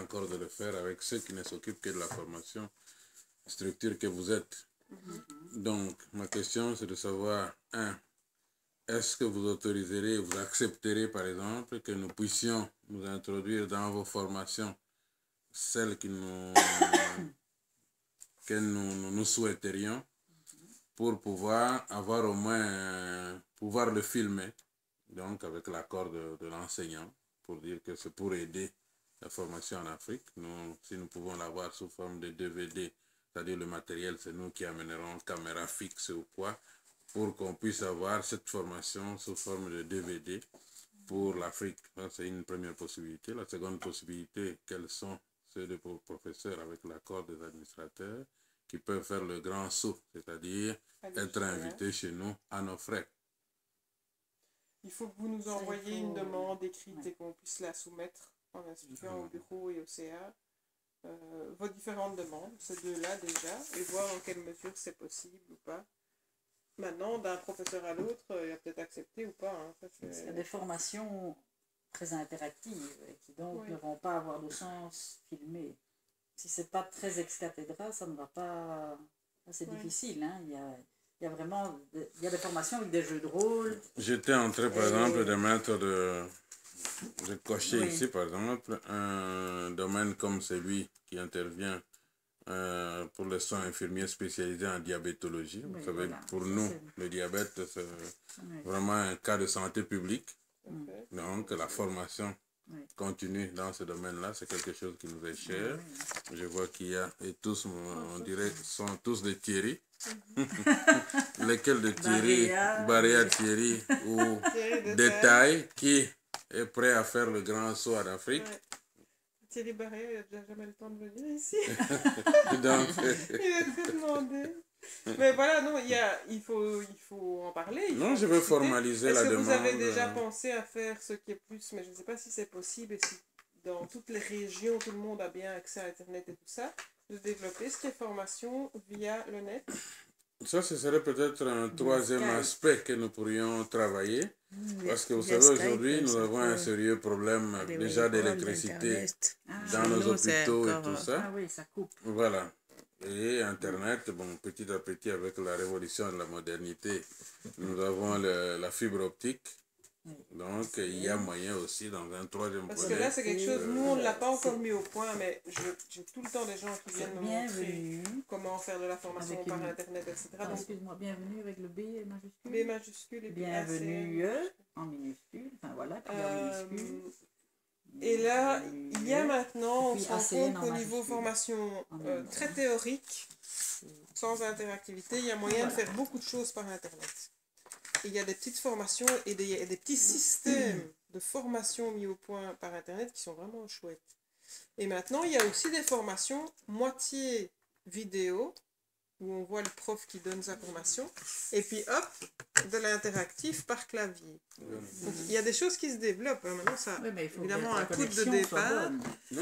encore de le faire avec ceux qui ne s'occupent que de la formation, structure que vous êtes. Donc, ma question, c'est de savoir, est-ce que vous autoriserez, vous accepterez, par exemple, que nous puissions nous introduire dans vos formations, celles que nous souhaiterions, pour pouvoir avoir au moins, pouvoir le filmer, donc avec l'accord de l'enseignant, pour dire que c'est pour aider la formation en Afrique. Nous, si nous pouvons l'avoir sous forme de DVD, c'est-à-dire le matériel, c'est nous qui amènerons caméra fixe ou quoi, pour qu'on puisse avoir cette formation sous forme de DVD pour l'Afrique. C'est une première possibilité. La seconde possibilité, quels sont ceux des professeurs avec l'accord des administrateurs qui peuvent faire le grand saut, c'est-à-dire être invités chez nous à nos frais. Il faut que vous nous envoyiez une demande écrite et qu'on puisse la soumettre en expliquant au bureau et au CA vos différentes demandes, ces deux-là déjà, et voir en quelle mesure c'est possible ou pas. Maintenant, d'un professeur à l'autre, il a peut-être accepté ou pas. Hein. Ça, il y a des formations très interactives qui donc ne vont pas avoir de sens filmé. Si c'est pas très ex-cathédra, ça ne va pas... C'est difficile, hein. Il y a vraiment il y a des formations avec des jeux de rôle. J'étais en train, par exemple, de mettre de cocher ici, par exemple, un domaine comme celui qui intervient pour les soins infirmiers spécialisés en diabétologie. Vous savez, pour nous, le diabète, c'est vraiment un cas de santé publique. Donc, la formation continue dans ce domaine-là, c'est quelque chose qui nous est cher. Je vois qu'il y a, et tous, on dirait, sont tous des Thierry. Lesquels de Thierry, Baréa Thierry ou Détail, qui est prêt à faire le grand saut en Afrique. Thierry Baréa, il n'a déjà jamais le temps de venir ici. Donc, il est très demandé. Mais voilà, non, il faut en parler. Non, je veux formaliser la demande. Est-ce que vous avez déjà pensé à faire ce qui est plus, mais je ne sais pas si c'est possible, et si dans toutes les régions, tout le monde a bien accès à Internet et tout ça, de développer ce qui est formation via le net? Ça, ce serait peut-être un troisième aspect que nous pourrions travailler. Parce que vous savez, aujourd'hui, nous avons un sérieux problème déjà d'électricité dans nos hôpitaux et tout ça. Ah oui, ça coupe. Voilà. Et Internet, bon, petit à petit, avec la révolution de la modernité, nous avons la fibre optique. Donc, il y a moyen aussi dans un troisième Parce projet. que là, c'est quelque chose, nous, on ne l'a pas encore mis au point, mais j'ai tout le temps des gens qui viennent me montrer comment faire de la formation par Internet, etc. Excuse-moi, bienvenue avec le B majuscule. B majuscule et puis bienvenue en minuscule, enfin voilà, puis en minuscule. Et là, il y a maintenant, on se rend compte qu'au niveau formation très théorique, sans interactivité, il y a moyen de faire beaucoup de choses par Internet. Et il y a des petites formations et des petits systèmes de formation mis au point par Internet qui sont vraiment chouettes. Et maintenant, il y a aussi des formations moitié vidéo, où on voit le prof qui donne sa formation, et puis hop, de l'interactif par clavier. Donc, il y a des choses qui se développent. Hein. Maintenant, ça a évidemment un coup de départ,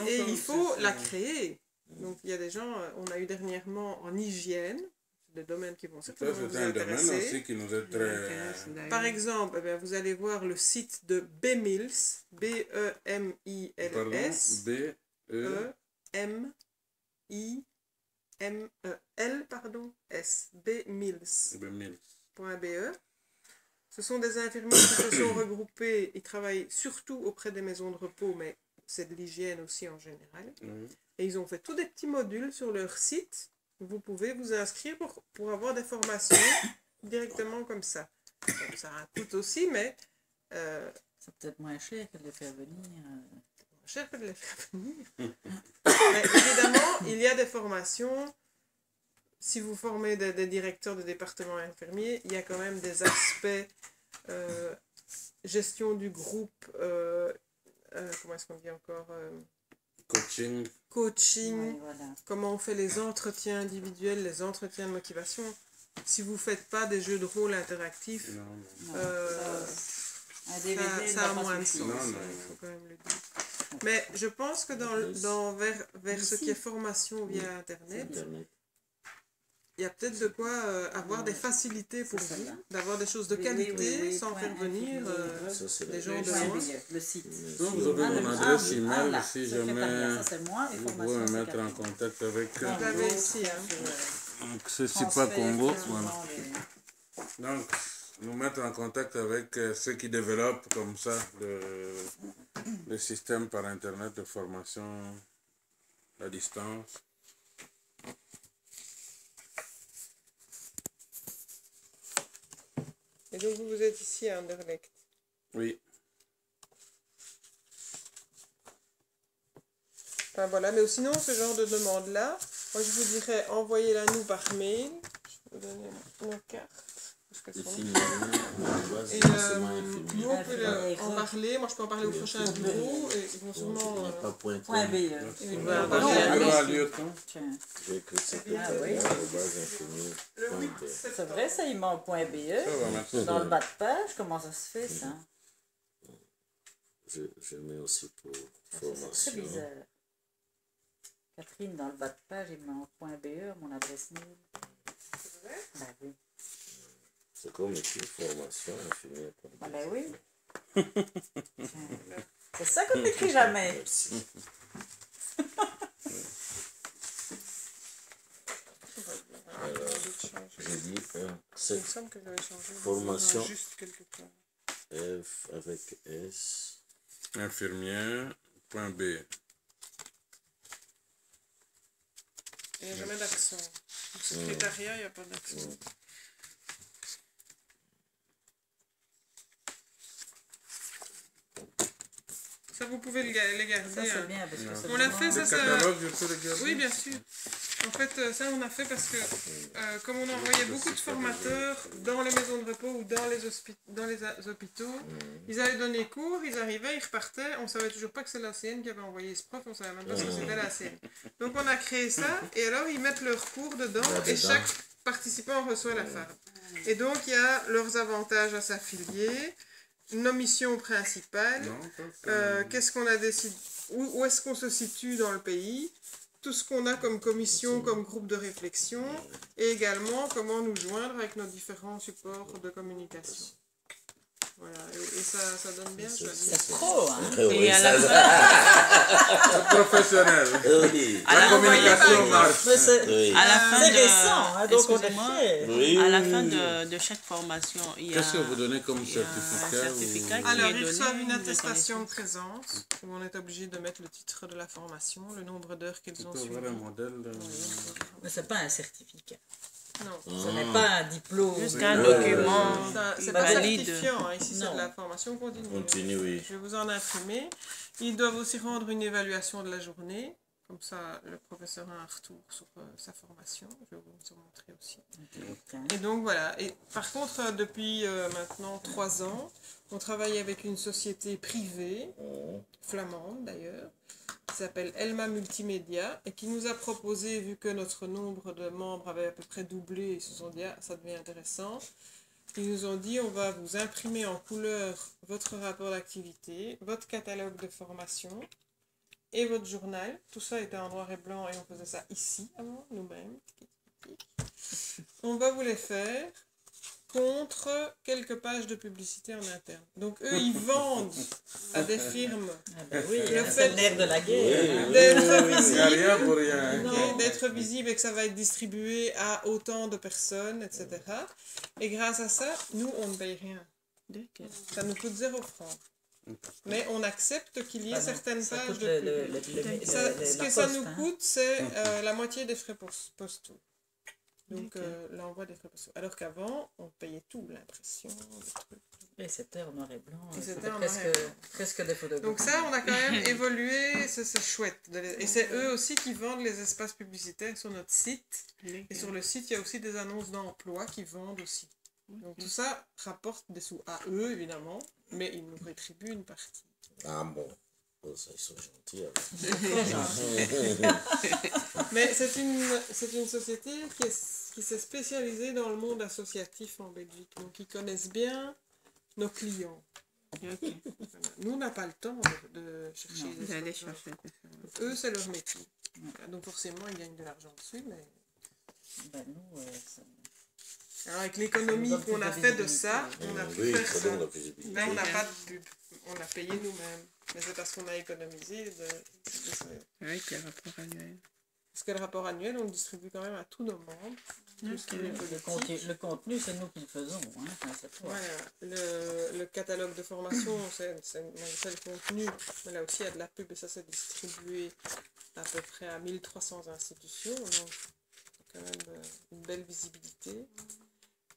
et il faut la créer. Donc, il y a des gens, on a eu dernièrement en hygiène, des domaines qui vont certainement vous intéresser. C'est un domaine aussi qui nous est très... Par exemple, eh bien, vous allez voir le site de BEMILS, B-E-M-I-L-S, B-E-M-I-M-E-L, BEMILS.be. Ce sont des infirmiers qui se sont regroupés, ils travaillent surtout auprès des maisons de repos, mais c'est de l'hygiène aussi en général. Et ils ont fait tous des petits modules sur leur site. Vous pouvez vous inscrire pour avoir des formations directement comme ça. Donc, ça a un coût aussi, mais... c'est peut-être moins cher que de les faire venir. Moins cher que de les faire venir. Mais évidemment, il y a des formations. Si vous formez des directeurs de département infirmiers, il y a quand même des aspects gestion du groupe, comment est-ce qu'on dit encore Coaching, voilà. Comment on fait les entretiens individuels, les entretiens de motivation. Si vous ne faites pas des jeux de rôle interactifs, ça a moins de sens. Il faut quand même le dire. Mais je pense que vers ce qui est formation via Internet, il y a peut-être de quoi avoir des facilités pour vous, d'avoir des choses de qualité sans faire venir des gens de loin. Le site. Donc, vous avez mon adresse email si jamais vous pouvez me mettre en contact avec. Vous l'avez ici. Donc, c'est Sipa Congo. Voilà. Donc, nous mettre en contact avec ceux qui développent comme ça le système par Internet de formation à distance. Et donc vous êtes ici à Anderlecht. Oui. Enfin voilà, mais sinon ce genre de demande-là, moi je vous dirais envoyez-la nous par mail. Je vais vous donner ma carte. Et nous on peut en parler, moi je peux en parler au prochain bureau et ils vont sûrement... Point BE. C'est vrai ça, il manque point BE dans le bas de page, comment ça se fait ça? Je mets aussi pour formation. C'est très bizarre. Catherine, dans le bas de page, il manque point BE, mon adresse mail. C'est vrai? Ben oui. C'est comme écrit formation infirmière. Ah ben oui. C'est ça qu'on n'écrit jamais. Merci. Alors, j'ai dit Il me semble que j'avais changé. formation Juste quelque part. F avec S. Infirmière.b. Il n'y a jamais d'accent. Au secrétariat, il n'y a pas d'accent. Ça, vous pouvez les garder. Ça, c'est bien parce que On l'a fait, ça, Le catalogue, je peux le garder? Oui, bien sûr. En fait, ça, on a fait parce que, comme on envoyait beaucoup de formateurs dans les maisons de repos ou dans les hôpitaux, ils allaient donner cours, ils arrivaient, ils repartaient, on ne savait toujours pas que c'est l'ACN qui avait envoyé ce prof, on ne savait même pas si c'était l'ACN. Donc on a créé ça, et alors ils mettent leurs cours dedans, et chaque participant reçoit la farde. Et donc il y a leurs avantages à s'affilier, nos missions principales, qu'est-ce qu'on a décidé, où est-ce qu'on se situe dans le pays, tout ce qu'on a comme commission, comme groupe de réflexion, et également comment nous joindre avec nos différents supports de communication. Voilà, et ça donne bien, je c'est trop, hein. Et à la C'est professionnel. Oui. La communication marche. C'est récent, hein, donc on est fiers. À la fin de chaque formation, il y a Qu'est-ce que vous donnez comme certificat? Alors, ils reçoivent une attestation de présence, où on est obligé de mettre le titre de la formation, le nombre d'heures qu'ils ont suivi. Un modèle Mais c'est pas un certificat. Non. Ce n'est pas un diplôme. juste un document C'est pas valide. certifiant, hein. Ici c'est Non. de la formation continue. Continue, oui. Je vais vous en imprimer. Ils doivent aussi rendre une évaluation de la journée. Comme ça, le professeur a un retour sur sa formation. Je vais vous en montrer aussi. Et donc voilà. Et par contre, depuis maintenant 3 ans, on travaille avec une société privée, flamande d'ailleurs, qui s'appelle Elma Multimédia, et qui nous a proposé, vu que notre nombre de membres avait à peu près doublé, ils se sont dit, ah, ça devient intéressant. Ils nous ont dit, on va vous imprimer en couleur votre rapport d'activité, votre catalogue de formation et votre journal. Tout ça était en noir et blanc et on faisait ça ici avant, nous-mêmes. On va vous les faire contre quelques pages de publicité en interne. Donc eux, ils vendent à des firmes Oui, le c'est fait le nerf de la guerre. d'être Il n'y a visible. rien pour rien. Ok, d'être visible et que ça va être distribué à autant de personnes, etc. Et grâce à ça, nous, on ne paye rien. Ça nous coûte 0 francs. Mais on accepte qu'il y ait certaines pages de pub. Ce que ça nous coûte, c'est la moitié des frais postaux. Donc l'envoi des frais postaux. Alors qu'avant, on payait tout, l'impression, le truc. Et c'était en noir et blanc. C'était en presque des photographies. Donc ça, on a quand même évolué, c'est chouette. Et c'est eux aussi qui vendent les espaces publicitaires sur notre site. Et sur le site, il y a aussi des annonces d'emploi qui vendent aussi. Donc tout ça rapporte des sous à eux, évidemment, mais ils nous rétribuent une partie. Ah bon. Oh, ça, ils sont gentils. Mais c'est une société qui s'est spécialisée dans le monde associatif en Belgique. Donc ils connaissent bien nos clients. Okay. Voilà. Nous, on n'a pas le temps de chercher des sponsors. Eux, c'est leur métier. Voilà. Donc forcément, ils gagnent de l'argent dessus, mais Ben, nous, Alors avec l'économie qu'on a fait de ça, on a pu faire ça. Mais on n'a pas de pub. On l'a payé nous-mêmes. Mais c'est parce qu'on a économisé Avec le rapport annuel. Parce que le rapport annuel, on le distribue quand même à tous nos membres. le contenu, c'est nous qui le faisons. Hein, c'est toi. Voilà. Le catalogue de formation, c'est le contenu. Mais là aussi, il y a de la pub et ça, c'est distribué à peu près à 1300 institutions. Donc, quand même une belle visibilité.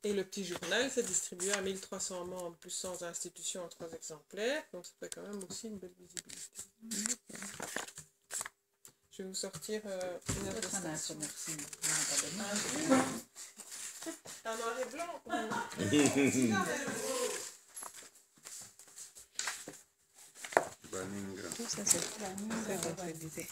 Et le petit journal, c'est distribué à 1300 membres, plus 100 institutions en 3 exemplaires. Donc, ça fait quand même aussi une belle visibilité. Je vais vous sortir une attestation. Un noir et blanc. Baninga. Ça, c'est ça qu'on se disait.